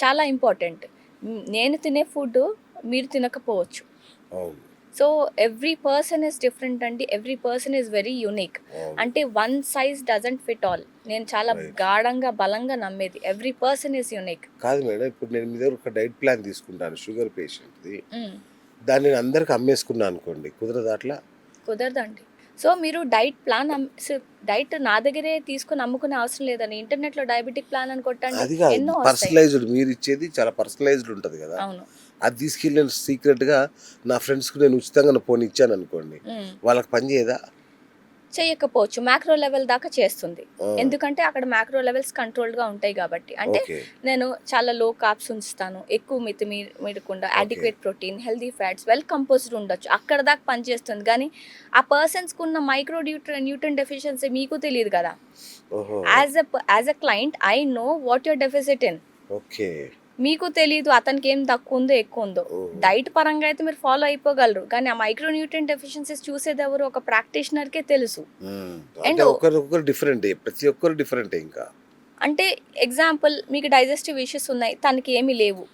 చాలా ఇంపార్టెంట్. నేను తినే ఫుడ్ మీరు తినకపోవచ్చు. అవును. So every person is different అండి. Every person is very unique. అవును. అంటే one size doesn't fit all. నేను చాలా రైట్. గాఢంగా బలంగా నమ్మేది ఎవ్రీ పర్సన్ ఈస్ యూనిక్. కాదు మేడం, ఇప్పుడు నేను మీ దగ్గర ఒక డైట్ ప్లాన్ తీసుకుంటాను షుగర్ పేషెంట్‌ది. దాన్ని నేను అందరికి అమ్మేసుకున్నా అనుకోండి, కుదరదా అట్లా? కుదరదండి. సో మీరు డైట్ ప్లాన్ డైట్ నా దగ్గరే తీసుకొని అమ్ముకునే అవసరం లేదండి. ఇంటర్నెట్‌లో డయాబెటిక్ ప్లాన్ అని కొట్టండి. అది కాదు, ఎన్నో వస్తాయి. పర్సనలైజ్డ్ మీరిచ్చేది చాలా పర్సనలైజ్డ్ ఉంటది కదా! అవును. అది తీసుకెళ్ళి నేను సీక్రెట్‌గా నా ఫ్రెండ్స్‌కి నేను ఉచితంగా పోనీ ఇచ్చాననుకోండి, హ్మ్. వాళ్ళకి పని చేయదా? చెయ్యకపోవచ్చు. మ్యాక్రో లెవెల్ దాకా చేస్తుంది. ఆ! ఎందుకంటే అక్కడ మ్యాక్రో లెవెల్స్ కంట్రోల్డ్‌గా ఉంటాయి గాబట్టి. అంటే ఓకే. నేను చాలా లో కార్బ్స్ ఉంచుతాను. ఎక్కువ మీరకుండా okay. Adequate protein, healthy fats, well composed ఉండొచ్చు. అక్కడ దాకా పనిచేస్తుంది. గానీ ఆ పర్సన్స్‌కున్న మైక్రో న్యూట్రియం డెఫిషియన్సీ మీకు తెలీదు గదా! ఓహో! As a client I know what your deficit in. Okay. మీకు తెలీదు అతనికేం తక్కువుందో, ఎక్కువుందో. ఓహో! డైట్ పరంగా అయితే మీరు ఫాలో అయిపోగలరు. కానీ ఆ మైక్రో న్యూట్రియం డెఫిషియన్సీస్ చూసేదెవరు? ఒక ప్రాక్టీషనర్‌కే తెలుసు. హ్మ్. అండ్ అంటే ఒకరికొకరు డిఫరెంటే. ప్రతి ఒక్కరు డిఫరెంటే ఇంకా. అంటే ఎగ్జాంపుల్ మీకు డైజెస్టివ్ ఇష్యూస్ ఉన్నాయి. తనకి ఏమి లేవు.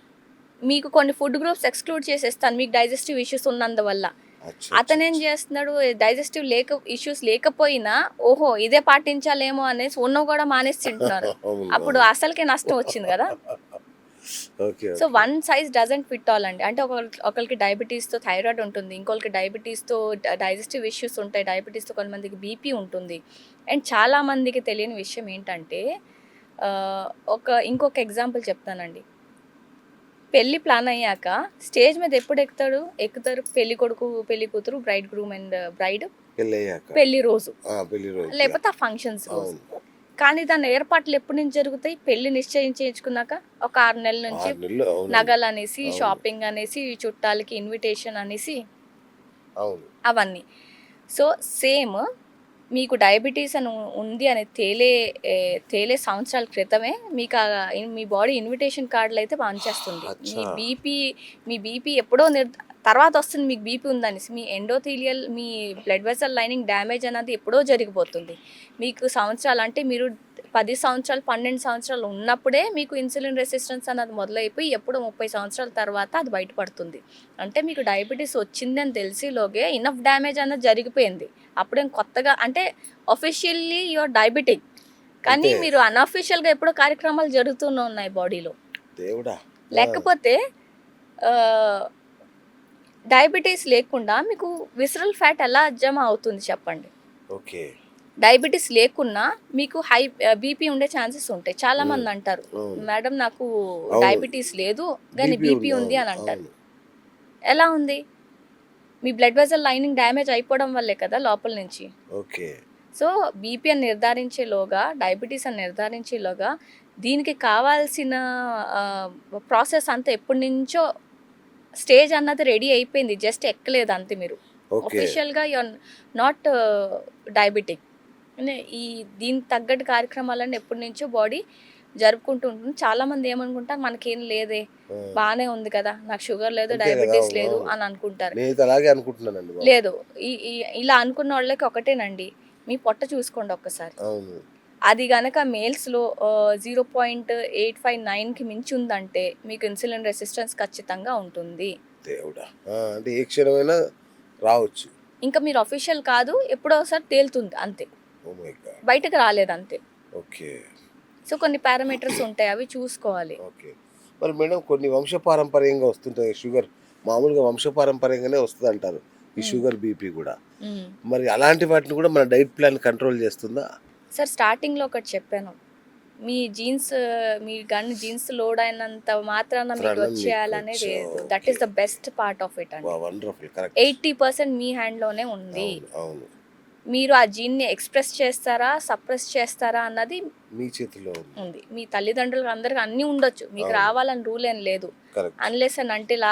మీకు కొన్ని ఫుడ్ గ్రూప్స్ ఎక్స్‌క్లూడ్ చేసేస్తాను. మీకు డైజెస్టివ్ ఇష్యూస్ ఉన్నందువల్ల. అచ్చా! అచ్చా! అతనేం అచ్చా! చేస్తున్నాడు డైజెస్టివ్ ఇష్యూస్ లేకపోయినా ఓహో! ఇదే పాటించాలేమో అనేసి ఉన్నవి కూడా మానేసి తింటున్నారు. అవును. అప్పుడు అవును. అసలకే నష్టం వచ్చింది గదా! Okay. So, okay. One size doesn't fit all అండి. అంటే ఒకళ్ళకి డయాబెటీస్‌తో థైరాయిడ్ ఉంటుంది. ఇంకోళ్ళకి డయాబెటీస్‌తో డైజెస్టివ్ ఇష్యూస్ ఉంటాయి. డయాబెటీస్‌తో కొంతమందికి బీపీ ఉంటుంది. అండ్ చాలా మందికి తెలియని విషయం ఏంటంటే ఆహ్, ఇంకొక ఎగ్జాంపుల్ చెప్తానండి. పెళ్లి ప్లాన్ అయ్యాక స్టేజ్ మీద ఎప్పుడు ఎక్కుతారు పెళ్ళికొడుకు, పెళ్ళికూతురు, బ్రైడ్ గ్రూమ్ అండ్ బ్రైడ్ పెళ్ళయ్యాక. పెళ్లి రోజు. ఆ! పెళ్లి రోజు. యాహ్! లేపోతే ఆ ఫంక్షన్స్ రోజు. అవును. కానీ దాని ఏర్పాట్లు ఎప్పటి నుంచి జరుగుతాయి? పెళ్లి నిశ్చయించుకున్నాక ఒక 6 నెలల నుంచి 6 నెలలు. అవునండి. నగలనేసి, అవును. షాపింగ్ అనేసి, చుట్టాలకి ఇన్విటేషన్ అనేసి అవును. అవన్నీ. సో, సేమ్ మీకు డయాబెటీస్ అని ఉంది అని తేలే సంవత్సరాల క్రితమే మీకు మీ బాడీ ఇన్విటేషన్ కార్డులయితే పంచేస్తుంది. అచ్చా! మీ బీపీ ఎప్పుడో తర్వాత వస్తుంది మీకు బీపీ ఉందనేసి. మీ బ్లడ్ వెసల్ లైనింగ్ డ్యామేజ్ అన్నది ఎప్పుడో జరిగిపోతుంది. మీకు సంవత్సరాలు అంటే మీరు 10 సంవత్సరాలు, 12 సంవత్సరాలు ఉన్నప్పుడే మీకు ఇన్సులిన్ రెసిస్టెన్స్ అన్నది మొదలైపోయి ఎప్పుడో 30 సంవత్సరాల తర్వాత అది బయటపడుతుంది. అంటే మీకు డయాబెటీస్ వచ్చిందని తెలిసేలోగే ఇనఫ్ డ్యామేజ్ అన్నది జరిగిపోయింది. అప్పుడేం కొత్తగా అంటే ఆఫీషియల్లీ యూ ఆర్ డయాబెటిక్. కానీ అంతే. మీరు అన్‌అఫీషియల్‌గా ఎప్పుడో కార్యక్రమాలు జరుగుతూనే ఉన్నాయి బాడీలో. దేవుడా! ఆ! లేకపోతే ఆహ్, డయాబెటీస్ లేకుండా మీకు విసరల్ ఫ్యాట్ ఎలా జమ అవుతుంది చెప్పండి? ఓకే. డయాబెటీస్ లేకున్నా మీకు బీపీ ఉండే ఛాన్సెస్ ఉంటాయి. హ్మ్. చాలామంది అంటారు, అవును. "మేడం నాకు అవును. డయాబెటీస్ లేదు, గానీ బీపీ బీపీ ఉంది. ఉంది" అవును. అని అంటారు. అవును. ఎలా ఉంది? మీ బ్లడ్ వెసల్ లైనింగ్ డ్యామేజ్ అయిపోవడం వల్లే కదా లోపల నుంచి. ఓకే. సో, బీపీ అని నిర్ధారించేలోగా, డయాబెటీస్ అని నిర్ధారించేలోగా దీనికి కావాల్సిన ఆహ్, ప్రాసెస్ అంతా ఎప్పటినుంచో స్టేజ్ అన్నది రెడీ అయిపోయింది. జస్ట్ ఎక్కలేదు అంతే మీరు. ఓకే. ఆఫీషియల్‌గా యూ ఆర్ నాట్ డయాబెటిక్. ఈ దీనికి తగ్గట్టు కార్యక్రమాలన్నీ ఎప్పటినుంచో బాడీ జరుపుకుంటూ ఉంటుంది. చాలామంది ఏమనుకుంటారు మనకేం లేదే, ఆ! బానే ఉంది కదా! నాకు షుగర్ లేదు, అంతే గదా! డయాబెటీస్ అవును. లేదు అవును. అని అనుకుంటారు. నేనైతే అలాగే అనుకుంటున్నానండి బాబు. లేదు. ఈ ఈ ఇలా అనుకున్నోళ్ళకి ఒకటేనండి. మీ పొట్ట చూసుకోండి ఒక్కసారి. అవును. అది గనక మేల్స్‌లో 0.859కి మించి ఉందంటే మీకు ఇన్సులిన్ రెసిస్టెన్స్ ఖచ్చితంగా ఉంటుంది. దేవుడా! ఆ! అంటే ఏ క్షణమైనా రావచ్చు. ఇంకా మీరు అఫీషియల్ కాదు. ఎప్పుడో ఒకసారి తేలుతుంది అంతే. Oh my God! బయటకి రాలేదంతే. ఓకే. సో, కొన్ని పారామీటర్స్ ఉంటాయి. అవి చూసుకోవాలి. ఓకే. మరి మేడం, కొన్ని వంశపారంపర్యంగా వస్తుంటాయి షుగర్. మామూలుగా వంశపారంపర్యంగానే వస్తదంటారు ఈ హ్మ్. షుగర్, బీపీ గూడా. హ్మ్. మరి అలాంటి వాటిని గూడా మన డైట్ ప్లాన్ కంట్రోల్ చేస్తుందా? సార్ స్టార్టింగ్‌లో ఒకటి చెప్పాను. మీ జీన్స్ జీన్స్ లోడ్ అయినంత మాత్రాన మీకు త్రాణ వచ్చేయాలనేది మీకొచ్చా? లేదు. That okay. Is the best part of it అండి. వండర్‌ఫుల్. కరెక్ట్. 80% మీ హ్యాండ్‌లోనే ఉంది. అవును. అవును. మీరు ఆ జీన్‌ని ఎక్స్‌ప్రెస్ చేస్తారా? సప్రెస్ చేస్తారా? అన్నది మీ చేతిలో ఉంది. ఉంది. మీ తల్లిదండ్రులకు అందరికి అన్నీ ఉండొచ్చు. మీకు అవును. రావాలని రూల్ ఏం లేదు. Correct. Unless and until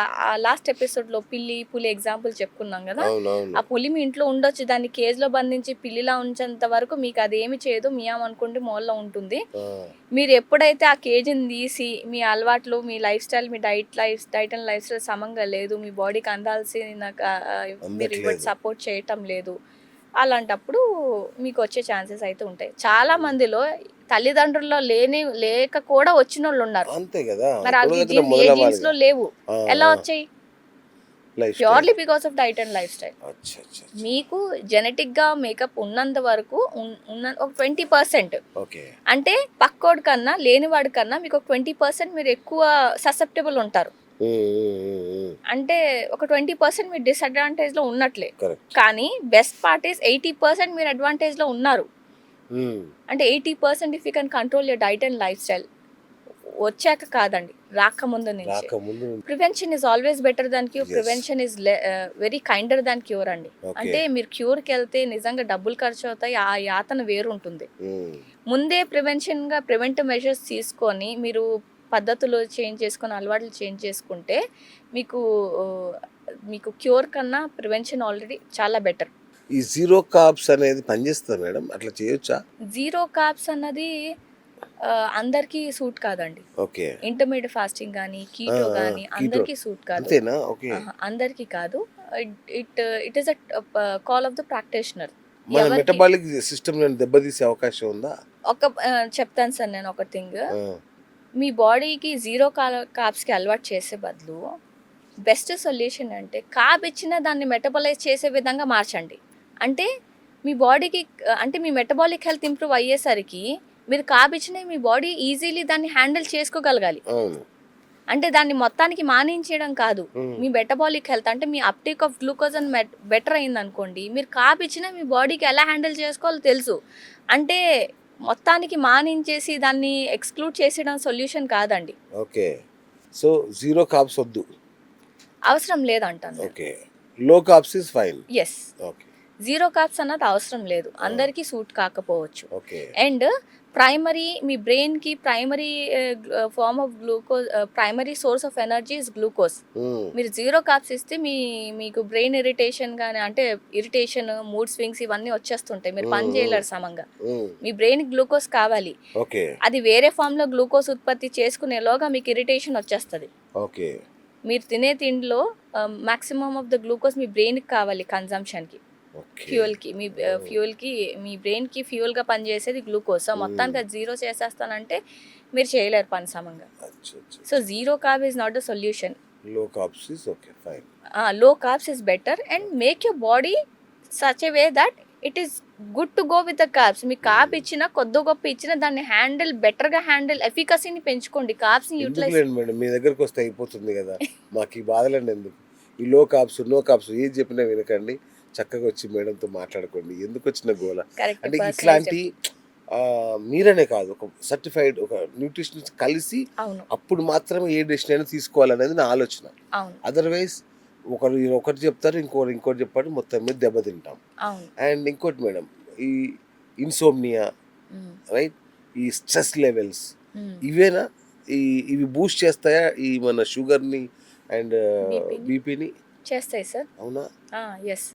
last ఎపిసోడ్‌లో పిల్లి, పులి ఎగ్జాంపుల్ చెప్పుకున్నాం గదా! అవునవును. ఆ పులి మీ ఇంట్లో ఉండొచ్చు. దాన్ని కేజ్‌లో బంధించి పిల్లిలా ఉంచేంత వరకు మీకు అదేమి చేయదు. మియావ్ అనుకుంటూ మూలలో ఉంటుంది. ఆ! మీరు ఎప్పుడైతే ఆ కేజ్‌ని తీసి మీ అలవాట్లు, మీ లైఫ్ స్టైల్, మీ డైట్ అండ్ లైఫ్ స్టైల్ సమంగా లేదు. మీ బాడీకి అందాల్సిన మీరు అందట్లేదు. సపోర్ట్ చేయటం లేదు. అలాంటప్పుడు మీకొచ్చే ఛాన్సెస్ అయితే ఉంటాయి. చాలా మందిలో తల్లిదండ్రుల్లో లేక కూడా వచ్చిన వాళ్ళు ఉన్నారు. అంతే కదా, మరి ఎక్కడో అవి దగ్గర జీన్స్ ఏ మొదలవ్వాలి జీన్స్ లో కదా. లేవు, ఆ, ఎలా ఆ. వచ్చాయి? Life purely because of diet and life style. అచ్చా అచ్చా. మీకు జెనెటిక్ గా మేకప్ ఉన్నంత వరకు ఒక 20%, ఓకే. అంటే పక్కోడి కన్నా లేనివాడి కన్నా మీకు ఒక 20% మీరు ఎక్కువ ససెప్టబుల్ ఉంటారు. అంటే ఒక 20% మీరు డిసడ్వాంటేజ్ లో ఉన్నట్లే. కరెక్ట్. కానీ బెస్ట్ పార్ట్ ఈస్ 80% మీరు అడ్వాంటేజ్ లో ఉన్నారు. అంటే 80% if you can control your diet and life style, వచ్చాక కాదండి, రాకముందు నుంచి. రాకముందు. Prevention is always better than cure. Yes. Prevention is very kinder than cure అండి. Okay. అంటే మీరు క్యూర్కి వెళ్తే నిజంగా డబ్బులు ఖర్చు అవుతాయి, ఆ యాతన వేరు ఉంటుంది. ముందే ప్రివెంటివ్ మెజర్స్ తీసుకొని మీరు పద్ధతులు చేంజ్ చేసుకొని అలవాట్లు చేంజ్ చేసుకుంటే మీకు మీకు క్యూర్ కన్నా ప్రివెన్షన్ ఆల్రెడీ చాలా బెటర్. ఈ జీరో కార్బ్స్ అనేది పనిచేస్తుంది మేడం, అట్లా చేయొచ్చా? జీరో కార్బ్స్ అన్నది అందరికీ సూట్ కాదండి. ఓకే. ఇంటర్మీడియట్ ఫాస్టింగ్ కానీ కీటో కానీ అందరికీ సూట్ కాదు. అంతేనా? ఓకే. అందరికీ కాదు. It is a call of the practitioner. మన మెటబాలిక్ సిస్టమ్ దెబ్బతీసే అవకాశం ఉందా? చెప్తాను సార్ నేను ఒక థింగ్. మీ బాడీకి జీరో కార్బ్స్కి అలవాటు చేసే బదులు బెస్ట్ సొల్యూషన్ అంటే కార్బ్ ఇచ్చిన దాన్ని మెటబలైజ్ చేసే విధంగా మార్చండి. అంటే మీ బాడీకి, అంటే మీ మెటబాలిక్ హెల్త్ ఇంప్రూవ్ అయ్యేసరికి మీరు కార్బ్ ఇచ్చిన మీ బాడీ ఈజీలీ దాన్ని హ్యాండిల్ చేసుకోగలగాలి. అంటే దాన్ని మొత్తానికి మానించడం కాదు. మీ మెటబాలిక్ హెల్త్ అంటే మీ అప్టేక్ ఆఫ్ గ్లూకోజ్ అని బెటర్ అయింది అనుకోండి, మీరు కార్బ్ ఇచ్చినా మీ బాడీకి ఎలా హ్యాండిల్ చేసుకోవాలో తెలుసు. అంటే మొత్తానికి మానించేసి దాన్ని ఎక్స్క్లూడ్ చేసేయడం సొల్యూషన్ కాదండి. ఓకే. సో జీరో కార్బ్స్ వద్దు, అవసరం లేదంటాను. Okay. Low carbs is fine. Yes. Okay. Zero carbs అన్నది అవసరం లేదు, అందరికీ సూట్ కాకపోవచ్చు. ఓకే. అండ్ మీ బ్రెయిన్కి primary form of glucose, primary source of energy is glucose. మీరు జీరో కార్బ్స్ ఇస్తే మీకు బ్రెయిన్ ఇరిటేషన్ కానీ, అంటే ఇరిటేషన్, మూడ్ స్వింగ్స్ ఇవన్నీ వచ్చేస్తుంటాయి, మీరు పని చేయలేరు సమంగా. మీ బ్రెయిన్ గ్లూకోజ్ కావాలి, అది వేరే ఫామ్లో గ్లూకోజ్ ఉత్పత్తి చేసుకునేలోగా మీకు ఇరిటేషన్ వచ్చేస్తుంది. ఓకే. మీరు తినే తిండిలో మాక్సిమం ఆఫ్ ద గ్లూకోజ్ మీ బ్రెయిన్కి కావాలి కన్జంప్షన్కి, ఫ్యూయల్కి. మీ బ్రెయిన్కి ఫ్యూయల్గా పనిచేసేది గ్లూకోజ్. సో మొత్తానికి అది జీరో చేసేస్తానంటే మీరు చేయలేరు పని సమంగా. So zero carb is not the solution. లో కార్బ్స్ ఇస్ ఓకే, ఫైన్. లో carbs is better and make your body such a way that it is good to go with the carbs. Me carb ఇచ్చినా కొద్ది గొప్ప ఇచ్చినా దాన్ని బెటర్గా handle ఎఫికసీని పెంచుకోండి. కార్బ్స్ని utilise. Madam మీ దగ్గరకు వస్తే అయిపోతుంది కదా, మాకు ఈ బాధలండి ఎందుకు? ఈ లో కార్బ్స్ నో కార్బ్స్ ఏది చెప్పినా వినకండి, చక్కగా వచ్చి మేడంతో మాట్లాడుకోండి. ఎందుకు వచ్చిన గోల అంటే ఇట్లాంటి మీరనే కాదు, ఒక సర్టిఫైడ్ ఒక న్యూట్రిషనిస్ట్ కలిసి అప్పుడు మాత్రమే ఏ డెసిషన్ అయినా తీసుకోవాలనేది నా ఆలోచన. అదర్వైజ్ ఒకటి చెప్తారు, ఇంకోటి చెప్పారు, మొత్తం మీద దెబ్బతింటాం. అండ్ ఇంకోటి మేడం, ఈ ఇన్సోమ్నియా, రైట్, ఈ స్ట్రెస్ లెవెల్స్ ఇవేనా ఇవి బూస్ట్ చేస్తాయా ఈ మన షుగర్ని అండ్ బీపీని? చేస్తాయి సార్. అవునా? ఎస్.